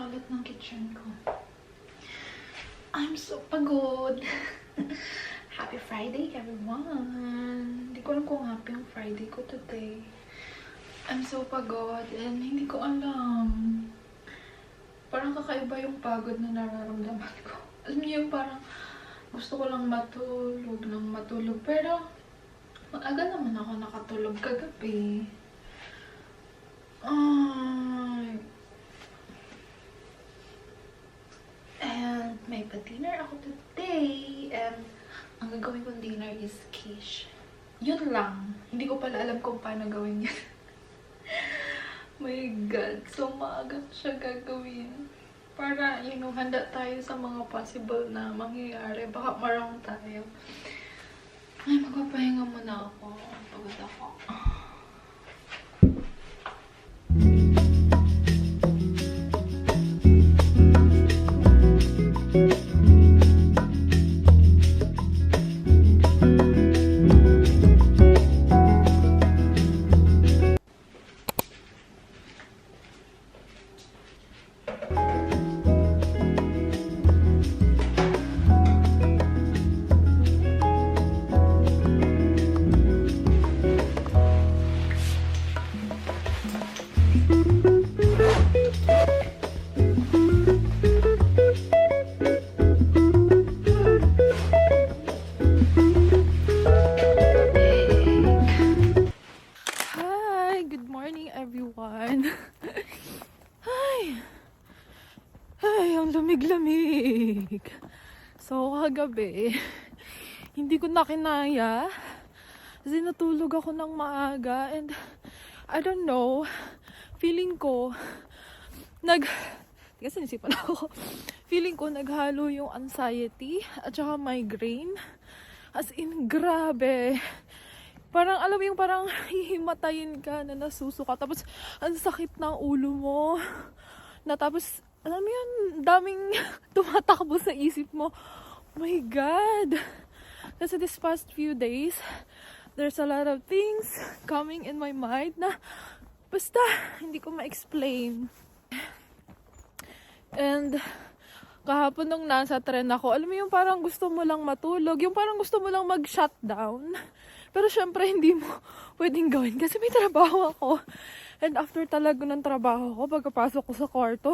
kalat ng kitchen ko. I'm so pagod. Happy Friday, everyone! Hindi ko alam kung happy yung Friday ko today. I'm so pagod and hindi ko alam. Parang kakaiba yung pagod na nararamdaman ko. Alam niyo yung parang gusto ko lang matulog. Pero maaga naman ako nakatulog kagabi. And may pa-dinner ako today. And ang gagawin kong dinner is quiche. Yun lang. Hindi ko pala alam kung paano gawin yan. My God. So, maaga ko siya gagawin. Para, handa tayo sa mga possible na mangyayari. Baka marang tayo. Ay, magpapahinga muna ako. Pagod ako. Ang lamig-lamig. So, kagabi, hindi ko na kinaya. Kasi natulog ako ng maaga. And, I don't know, feeling ko, kasi nisipan ako. Feeling ko, naghalo yung anxiety at saka migraine. As in, grabe. Parang, alam mo yung parang hihimatayin ka na nasusuka. Tapos, ang sakit ng ulo mo. Na tapos, alam mo yun, daming tumatakbo sa isip mo. Oh my God! Kasi this past few days, there's a lot of things coming in my mind na basta hindi ko ma-explain. And kahapon nung nasa tren ako, alam mo yung parang gusto mo lang matulog, yung parang gusto mo lang mag-shutdown. Pero syempre hindi mo pwedeng gawin kasi may trabaho ako. And after talaga ng trabaho ko, pagkapasok ko sa kwarto,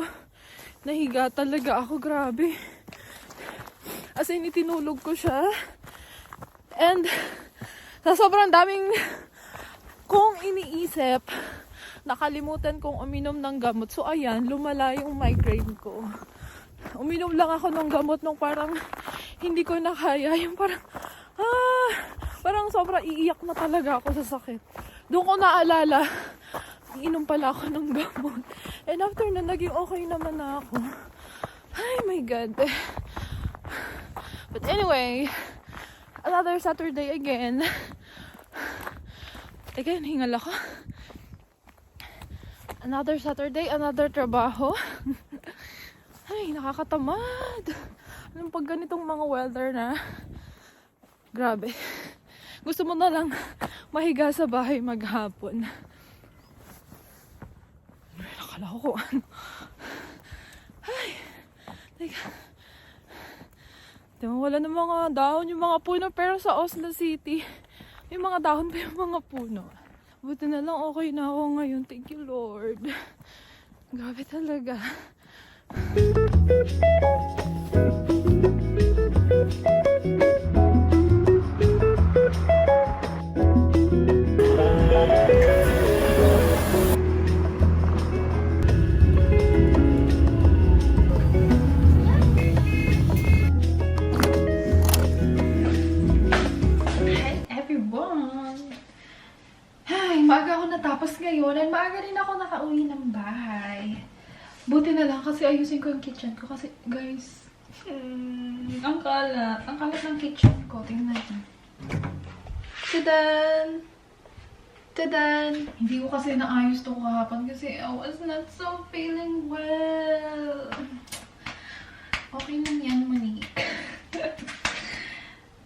nahiga talaga ako, grabe. As in, itinulog ko siya. And, sa sobrang daming kong iniisip, nakalimutan kong uminom ng gamot. So, ayan, lumala yung migraine ko. Uminom lang ako ng gamot nung parang hindi ko na kaya. Yung parang sobrang iiyak na talaga ako sa sakit. Doon ko naalala, iinom pala ako ng gamot. And after na, naging okay naman na ako. Ay, my God. But anyway, another Saturday again. Again, hingal ako. Another Saturday, another trabaho. Ay, nakakatamad. Anong pag ganitong mga weather na, grabe. Gusto mo na lang mahiga sa bahay maghapon. Nakala ko kung ano. Ay, teka. Diba, wala ng mga dahon yung mga puno. Pero sa Oslo City, may mga dahon pa yung mga puno. Buti na lang okay na ako ngayon. Thank you, Lord. Grabe talaga. Maaga ako natapos ngayon and maaga rin ako nakauwi ng bahay. Buti na lang kasi ayusin ko yung kitchen ko kasi guys, ang kalat. Ang kalat ng kitchen ko. Tingnan natin. Tadan! Tadan! Hindi ko kasi naayos to kahapon kasi I was not so feeling well. Okay lang yan, Monique.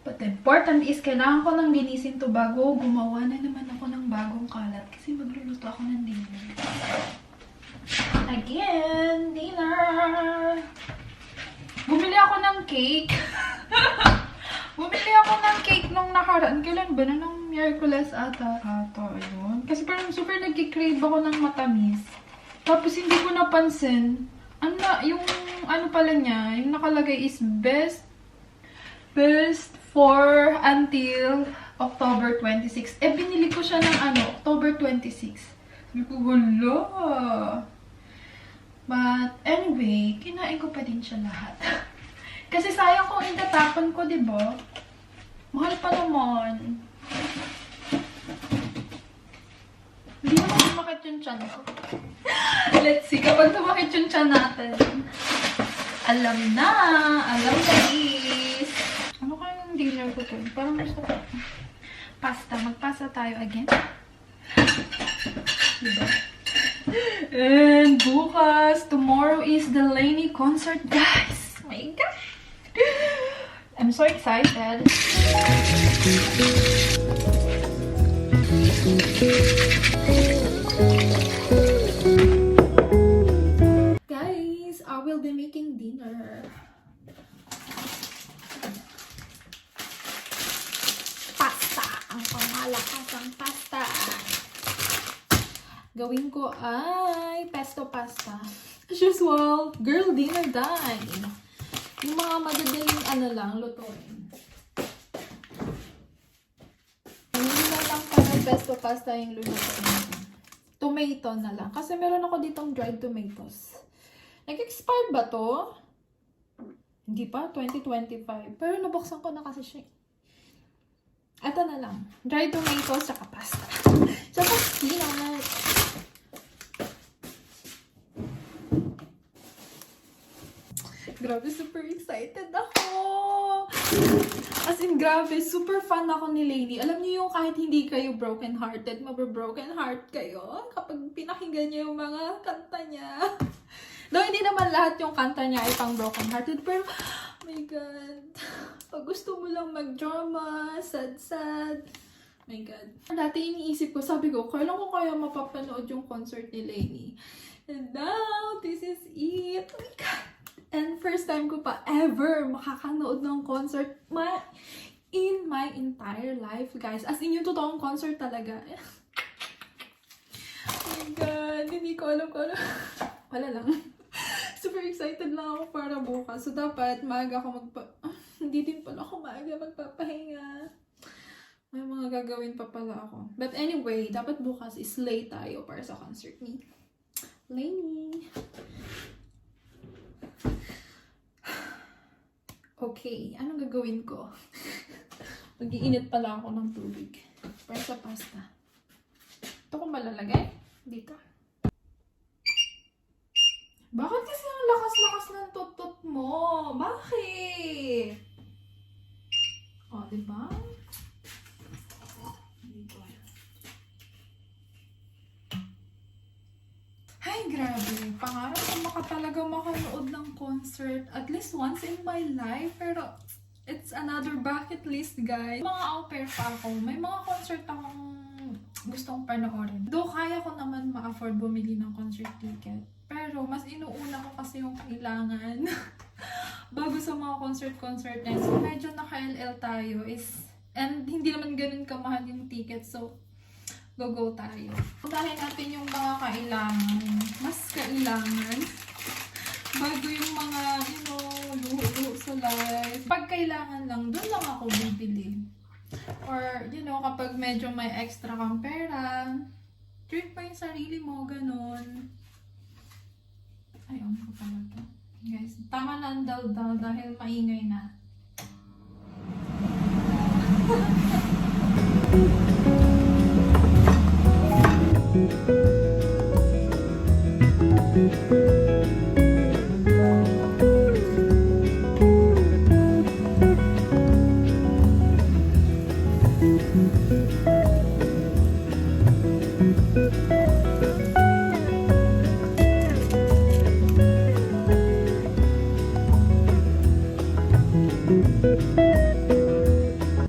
But the important is, kailangan ko lang linisin to bago gumawa na naman ako ng bagong kalat. Kasi magluluto ako ng dinner. Again, dinner! cake. Bumili ako ng cake nung nakaraan. Kailan ba? Nung Miyerkules ata. Ayun. Kasi parang super nag-crave ako ng matamis. Tapos hindi ko napansin. Yung ano pala niya, yung nakalagay is best for until October 26. Binili ko siya ng October 26. Sabi ko, wala. But anyway, kinain ko pa din siya lahat. Kasi sayang kung itatapon ko, diba? Mahal pa naman. Hindi naman sumakit yung tiyan ko. Let's see, kapag sumakit yung tiyan natin. Alam guys. Ano kayang dinner ko to? Parang gusto ko. Pasta. Magpasta tayo again. Diba? And bukas, tomorrow is the Lainey concert, guys. Oh my God. I'm so excited. Guys, I will be making dinner. Pasta. Ang pangmalakasang pasta. Gawin ko ay pesto pasta. As usual, girl dinner time. Yung mga madadaling lutuin. Hindi na lang parang pesto pasta yung lulutuin. Tomato na lang. Kasi meron ako ditong dried tomatoes. Nag-expire ba to? Hindi pa, 2025. Pero nabuksan ko na kasi siya. Ito na lang. Dried tomatoes saka pasta. Saka spinach. Grabe, super excited ako. As in, grabe, super fan ako ni Lainey. Alam niyo yung kahit hindi kayo broken-hearted, mabro-broken heart kayo kapag pinakinggan niyo yung mga kanta niya. Though hindi naman lahat yung kanta niya ay pang broken-hearted, pero, oh my God. Pag gusto mo lang mag-drama, sad-sad, oh my God. Dati iniisip ko, sabi ko, kailan ko kaya mapapanood yung concert ni Lainey? And now, this is it. Oh my God. And first time ko pa ever makakanood ng concert in my entire life, guys. As in, yung totoong concert talaga. Oh my God, hindi ko alam kung ano. Wala lang. Super excited lang ako para bukas. So, dapat maaga ako hindi din pala ako maaga magpapahinga. May mga gagawin pa pala ako. But anyway, dapat bukas is late tayo para sa concert ni Lainey. Okay, anong gagawin ko? Mag-iinit pala ako ng tubig. Para sa pasta. Ito ko malalagay? Dito. Bakit kasi ang lakas-lakas ng tutot mo? Bakit? O, diba? Dito. Ay, grabe. Pangarap ko talaga makanood ng concert at least once in my life. Pero, it's another bucket list, guys. Mga au pair pa ako. May mga concert akong gustong panoorin. Though, kaya ko naman ma-afford bumili ng concert ticket. Pero, mas inuuna ko kasi yung kailangan. Bago sa mga concert na. So, medyo naka-LL tayo and hindi naman ganun kamahal yung ticket. So, go tayo. Puntahin natin yung mga mas kailangan. Bago yung mga, luho sa life. Pag kailangan lang, doon lang ako bibili. Or, kapag medyo may extra kang pera, treat pa yung sarili mo, ganun. Ay, ko pala to. Guys, tama na ang dal-dal dahil maingay na.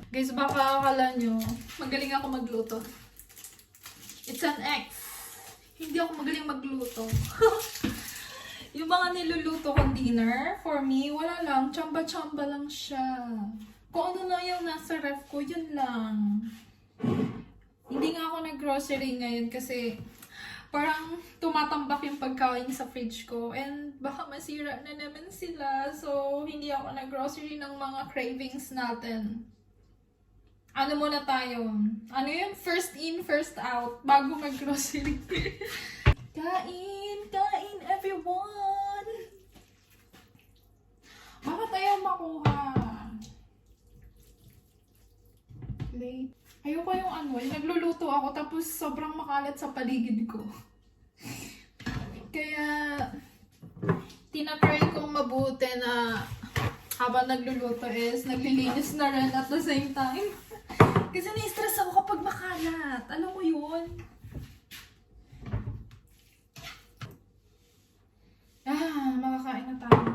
Guys, baka akala nyo, magaling ako magluto. It's an X. Hindi ako magaling magluto. Yung mga niluluto kong dinner, for me, wala lang. Chamba-chamba lang siya. Kung ano na yung nasa ref ko, yun lang. Hindi nga ako nag-grocery ngayon kasi parang tumatambak yung pagkain sa fridge ko. And baka masira na naman sila. So, hindi ako nag-grocery ng mga cravings natin. Ano muna tayo? Ano yun? First in, first out. Bago mag-grocery. Kain! Kain, everyone! Baka tayo makuha. Late. Ayoko yung ano, yung nagluluto ako tapos sobrang makalat sa paligid ko. Kaya, tinatry kong mabuti na habang nagluluto is naglilinis na rin at the same time. Kasi na-stress ako kapag makalat. Alam mo yun? Makakain na tayo.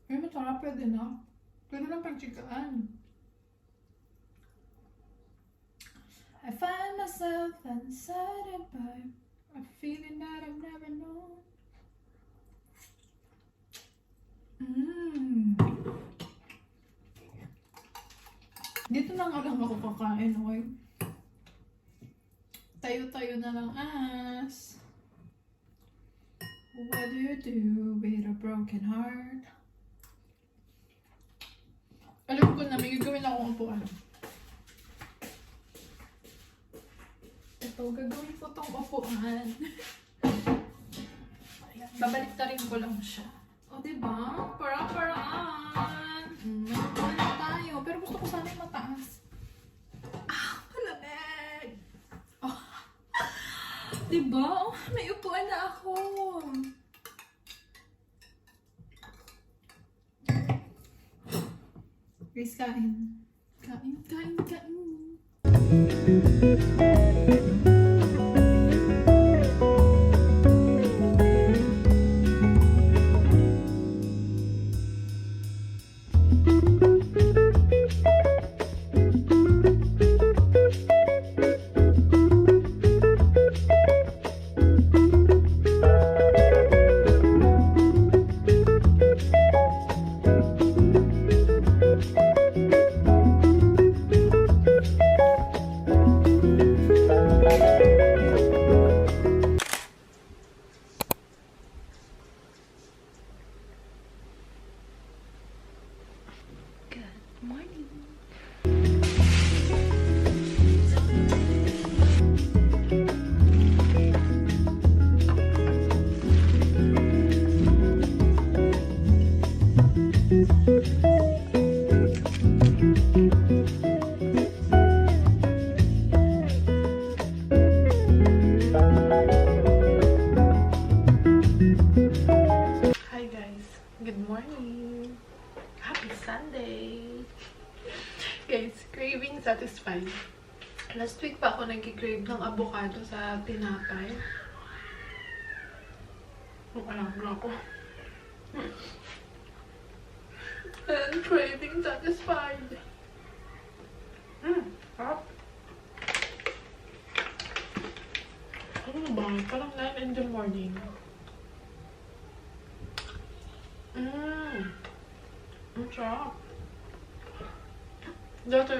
Ay, masarap. Pwede na. Pwede na pagchikaan. I find myself inside a bar, a feeling that I've never known. Dito na nga lang ako kakain, okay? Tayo-tayo na lang as. What do you do with a broken heart? Alam ko na, may gagawin akong upuan. Ito, gagawin ko tong upuan. Ayan, babalik na rin ko lang siya. O, diba? Parang-paraan. May upuan na tayo. Pero gusto ko sana yung mataas. Malamig! Oh. Diba? Oh, may upuan na ako. Please, kain. Kain, kain, kain. Satisfied. Last week pa ako nag-crave ng avocado sa tinapay. Alam ako. And craving satisfied. Sarap. Ano ba? Parang 9 in the morning. Ang sarap. Dati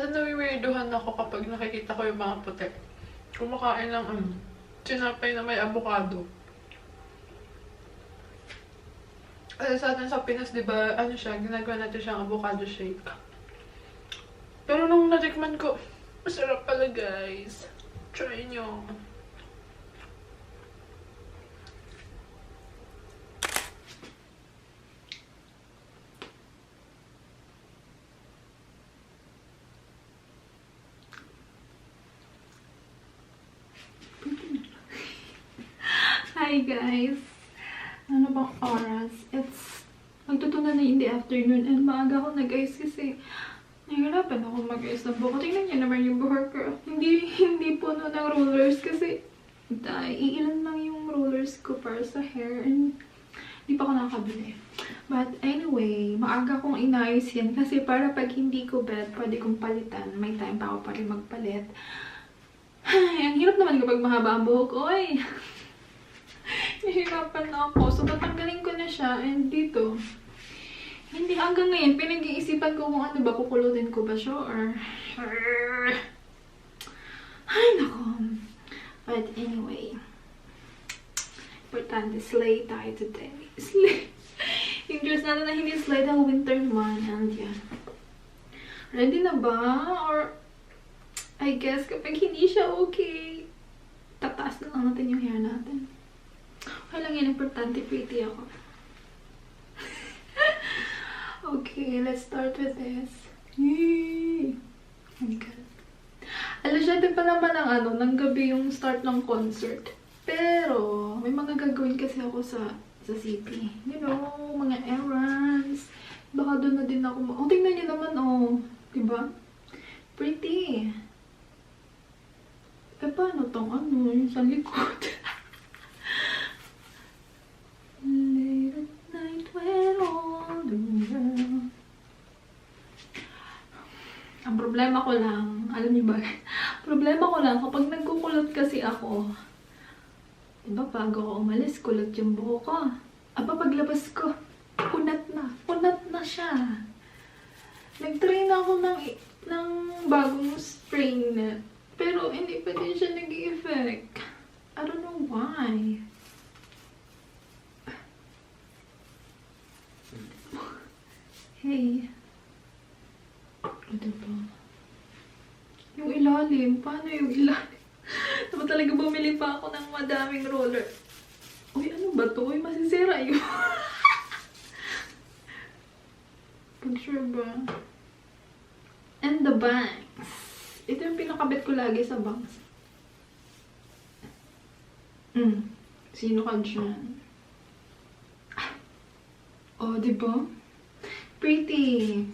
nawiwirduhan ako kapag nakikita ko yung mga puti. Kumakain ng tinapay na may avocado. Kasi sa atin sa Pinas, di ba, ginagawa natin siyang avocado shake. Pero nung natikman ko, masarap pala guys. Try nyo. Hi guys! Ano bang oras? It's magtutunan na in the afternoon and maaga ako nag-ice kasi nahihirapan ako mag-ice ng buhok. Tingnan niyo naman yung buhok ko. Hindi puno ng rollers kasi iilan lang yung rollers ko para sa hair and Hindi pa ako nakakabili. But anyway, maaga kong inayos yan kasi para pag hindi ko bet, pwede kong palitan. May time pa ako pa rin magpalit. Ay, ang hirap naman kapag mahaba ang buhok. Oy! Nahihirapan na ako. So, tatanggalin ko na siya. And dito, hindi hanggang ngayon, pinag-iisipan ko kung ano ba, kukulutin ko ba siya or... Ay, nako. But anyway, importante, slay tayo today. Slay. Yung dress natin na hindi slay dahil winter naman. And yan. Ready na ba? Or, I guess, kapag hindi siya okay, tataas na lang natin yung hair natin. Okay lang yan, importante, pretty ako. Okay, let's start with this. Yay! Oh my God. Alas 7 pa naman ng gabi yung start ng concert. Pero, may mga gagawin kasi ako sa CP. You know, mga errands. Baka doon na din ako. Oh, tingnan niyo naman, oh. Diba? Pretty. Eh, paano tong yung sa likod? Late at night when all the world... Ang problema ko lang, alam niyo ba? Problema ko lang, kapag nagkukulot kasi ako, diba, bago ako umalis, kulot yung buhok ko. Aba, paglabas ko, punat na siya. Nag-try na ako ng bagong spray net, pero hindi pa din siya nag-i-effect. I don't know why. Hey. Ano ba? Yung ilalim. Paano yung ilalim? Dapat talaga bumili pa ako ng madaming roller. Uy, ano ba to? Uy, masisira yun. Picture ba? And the bangs. Ito yung pinakabit ko lagi sa bangs. Sino ka dyan? Oh, diba? Pretty.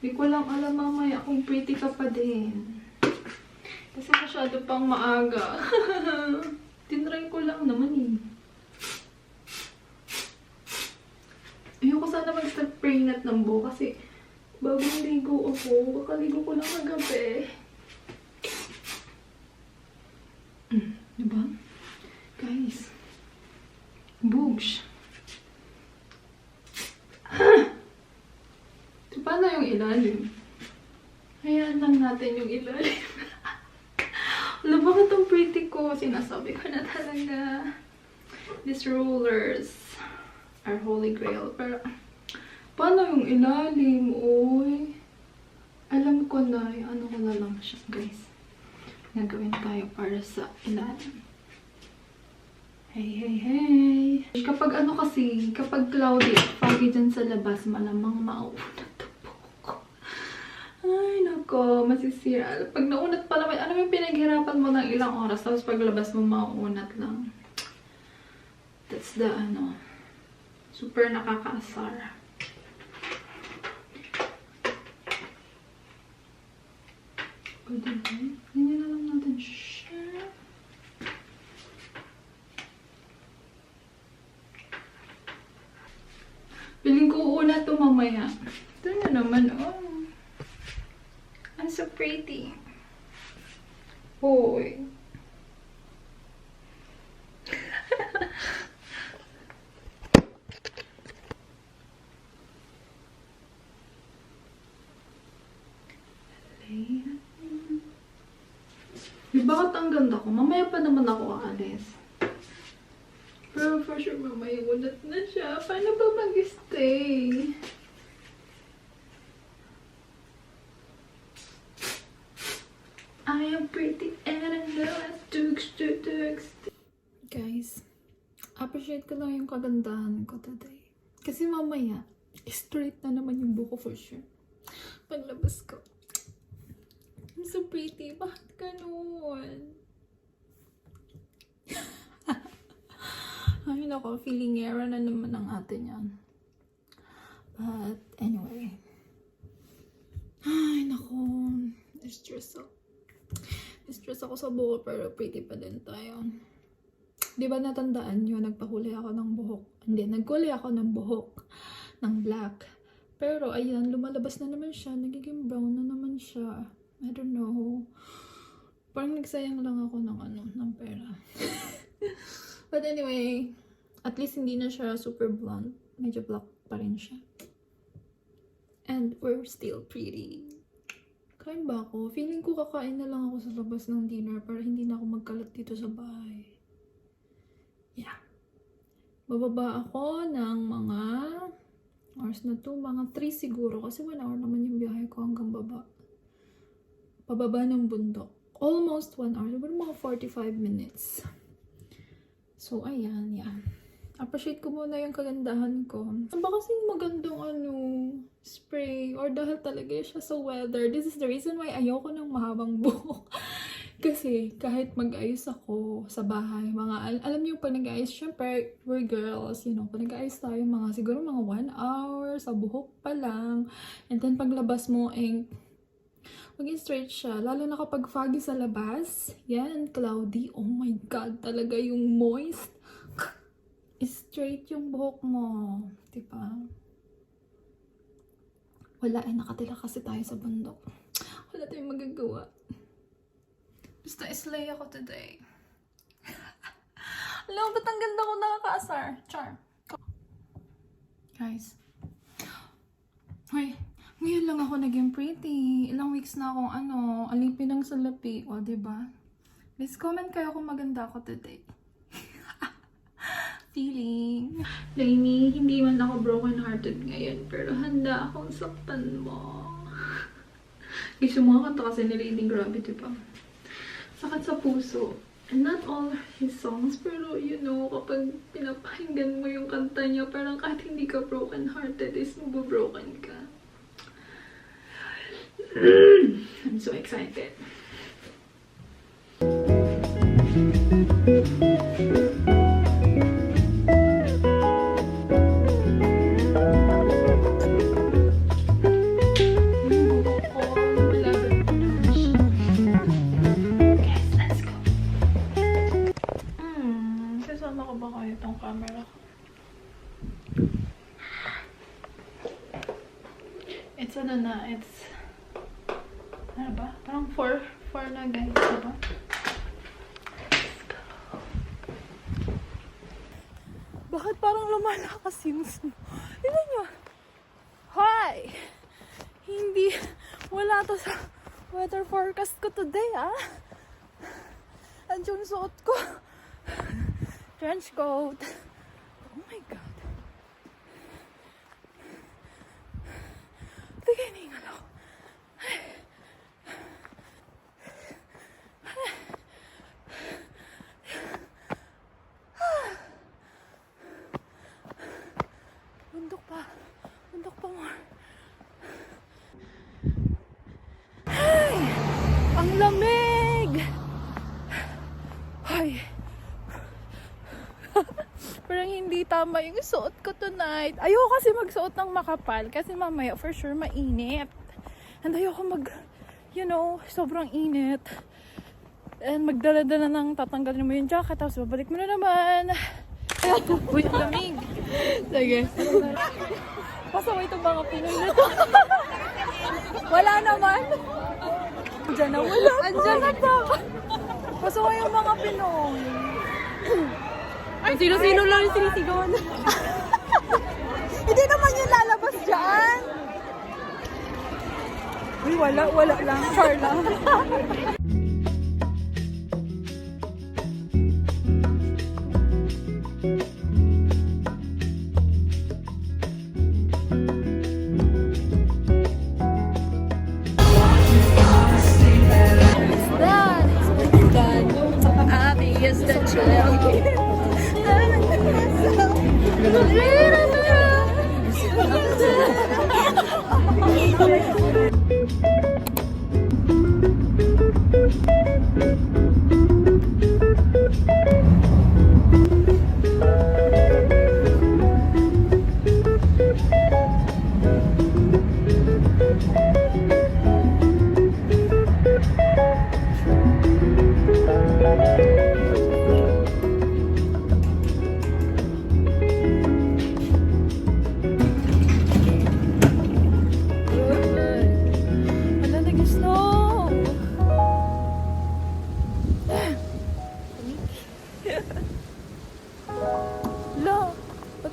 Hindi ko lang alam mamaya kung pretty ka pa din. Kasi masyado pang maaga. Tinry ko lang naman eh. Ayoko sana mag-spray net ng buhok kasi bagong ligo ako. Kakaligo ko lang kagabi. Diba? Guys. Boobs. So, paano yung ilalim? Hayaan lang natin yung ilalim. Wala, bakit ang pretty ko? Sinasabi ko na talaga. These rollers are holy grail. Pero, paano yung ilalim? Uy. Alam ko na. Ano ko na lang siya, guys. Nagawin tayo para sa ilalim. Hey. Kapag kapag cloudy at foggy dyan sa labas, malamang mauunat ang buhok. Ay, nako, masisira. Pag naunat pa naman, ano yung pinaghirapan mo ng ilang oras, tapos paglabas mo, mauunat lang. That's the, super nakakaasar. O, diba? Ganyan na lang natin siya. Piling ko uuna to mamaya. Ito na naman, oh. I'm so pretty. Hoy. Bakit ang ganda ko? Mamaya pa naman ako aalis. Pero for sure, mamaya ulat na siya. Paano ba mag-stay? I am pretty and I know I do. Guys, appreciate ko lang yung kagandahan ko today. Kasi mamaya, straight na naman yung buko for sure. Paglabas ko. I'm so pretty. Bakit ganun? Ay, nako, feeling era na naman ang atin yan. But, anyway. Ay, nako. Stress ako sa buho, pero pretty pa din tayo. Di ba natandaan nyo, nagpakulay ako ng buhok. Hindi, nagkulay ako ng buhok ng black. Pero, ayan, lumalabas na naman siya. Nagiging brown na naman siya. I don't know. Parang nagsayang lang ako ng pera. But anyway, at least hindi na siya super blonde. Medyo black pa rin siya. And we're still pretty. Kain ba ako? Feeling ko kakain na lang ako sa labas ng dinner para hindi na ako magkalat dito sa bahay. Yeah. Bababa ako ng mga oras na to, mga 3 siguro. Kasi 1 hour naman yung biyahe ko hanggang baba. Pababa ng bundok. Almost 1 hour. Siguro mga 45 minutes. So, ayan, yeah. Appreciate ko muna yung kagandahan ko. Ba kasing magandang spray or dahil talaga siya sa weather. This is the reason why ayoko ng mahabang buhok. Kasi kahit mag-ayos ako sa bahay, alam niyo pag nag-ayos, syempre, we're girls, pag nag-ayos tayo, siguro mga 1 hour sa buhok pa lang. And then paglabas mo, maging straight siya. Lalo na kapag foggy sa labas, yan, cloudy, oh my god, talaga yung moist. Straight yung buhok mo. Diba? Wala, nakatira kasi tayo sa bundok. Wala tayong magagawa. Basta islay ako today. Alam, ba't ang ganda ko nakakaasar? Char. Guys. Hoy, ngayon lang ako naging pretty. Ilang weeks na akong alipin ng salapi. O, diba? Please comment kayo kung maganda ako today. Feeling. Lainey, hindi man ako broken-hearted ngayon, pero handa akong saktan mo. Guys, yung mga kanta kasi ni Lady, grabe, diba? Sakit sa puso. And not all his songs, pero kapag pinapakinggan mo yung kanta niya, parang kahit hindi ka broken-hearted, is mabobroken ka. I'm so excited. Camera. It's ano ba? Parang 4 na guys, diba? Let's go. Bakit parang lumalakas yung snow? Tignan nyo. Hi! Hindi, wala to sa weather forecast ko today, Andiyan suot ko. Trench coat. Oh my god. Tigay na yung ako. Bundok pa. Bundok pa more. Ay! Ang lamig! Ay! Parang hindi tama yung suot ko tonight. Ayoko kasi magsuot ng makapal kasi mamaya for sure mainit. And ayoko sobrang init. And magdala-dala ng tatanggalin mo yung jacket tapos babalik mo na naman. Uy, ang lamig. Sige. Pasaway itong mga Pinoy na to. Wala naman. Andiyan na wala. Andiyan na pa. Pasaway yung mga Pinoy. Ay, sino-sino lang yung sinisigawan. Hindi naman yung lalabas dyan. Uy, wala lang. Char lang. It's done. Abby is the child.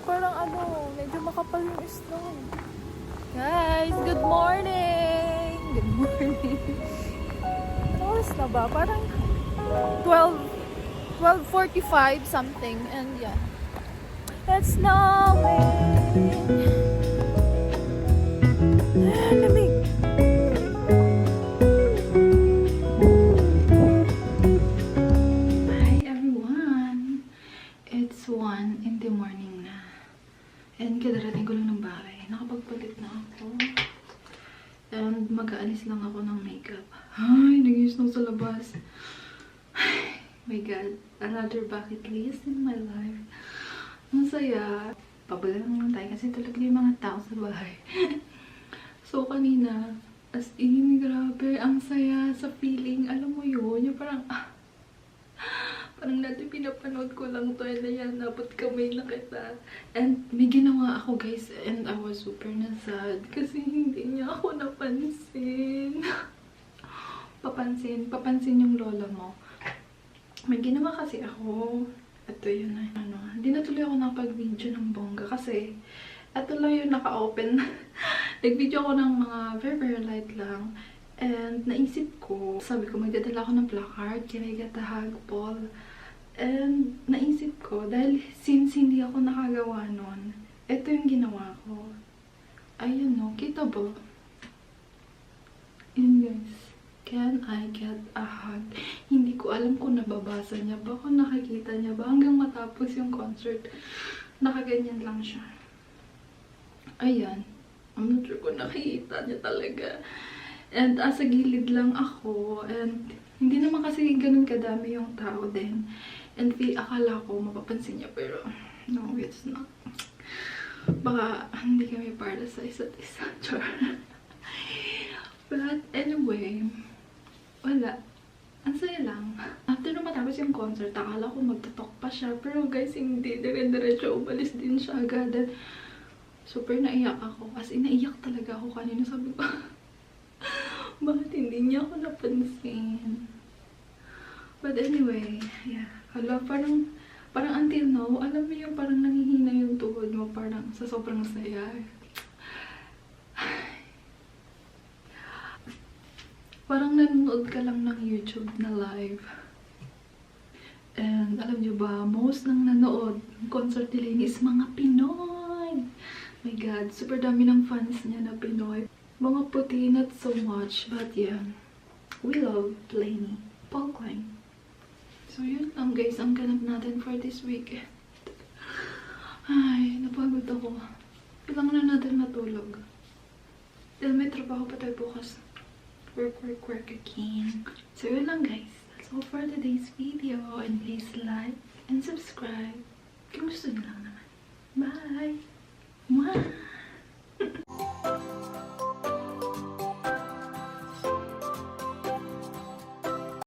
parang medyo makapal yung snow. Guys, good morning! Good morning. Ano oras na ba? Parang 12:45 something. And yeah. It's snowing. Lamig. Hi everyone! It's 1 in the morning na. And kadarating ko lang ng bahay. Nakapagpalit na ako. And mag-aalis lang ako ng makeup. Ay, nag-snow sa labas. Ay, my God. Another bucket list in my life. Ang saya. Pabala lang tayo kasi talaga yung mga tao sa bahay. So, kanina, as in, grabe, ang saya sa feeling. Alam mo yun, yung parang, parang natin pinapanood ko lang to and ayan, napot kamay na kita. And may ginawa ako guys and I was super nasad kasi hindi niya ako napansin. Papansin yung lola mo. May ginawa kasi ako. Ito yun na, hindi na tuloy ako nakapag-video ng bongga kasi ito lang yung naka-open. Nag-video ako ng mga very light lang. And naisip ko, sabi ko magdadala ako ng placard, kinaigatahag, Paul. And naisip ko, dahil since hindi ako nakagawa nun, ito yung ginawa ko. Ayun no, kita ba? Yun guys. Can I get a hug? Hindi ko alam kung nababasa niya ba, kung nakikita niya ba, hanggang matapos yung concert. Nakaganyan lang siya. Ayan. I'm not sure kung nakikita niya talaga. And sa gilid lang ako. And hindi naman kasi ganun kadami yung tao din. And akala ko mapapansin niya. Pero no, it's not. Baka hindi kami para sa isa't isa. But anyway, wala. Ang saya lang. After na matapos yung concert, akala ko magtatalk pa siya. Pero guys, hindi. Dire-diretso umalis din siya agad. And super naiyak ako. As in, naiyak talaga ako kanina. Sabi ko, bakit hindi niya ako napansin? But anyway, yeah. Hala, parang until now, alam mo yung parang nanghihina yung tuhod mo. Parang sa sobrang saya. Parang nanonood ka lang ng YouTube na live. And alam niyo ba, most ng nanood ng concert nila is mga Pinoy. My God, super dami ng fans niya na Pinoy. Mga puti, not so much, but yeah. We love Lainey. Paul Klein. So yun lang guys, ang ganap natin for this week. Ay, napagod ako. Kailangan na natin matulog. Dahil may trabaho pa tayo bukas. Work again. So yun lang guys. That's all for today's video. And please like and subscribe. Kung gusto nyo lang naman. Bye!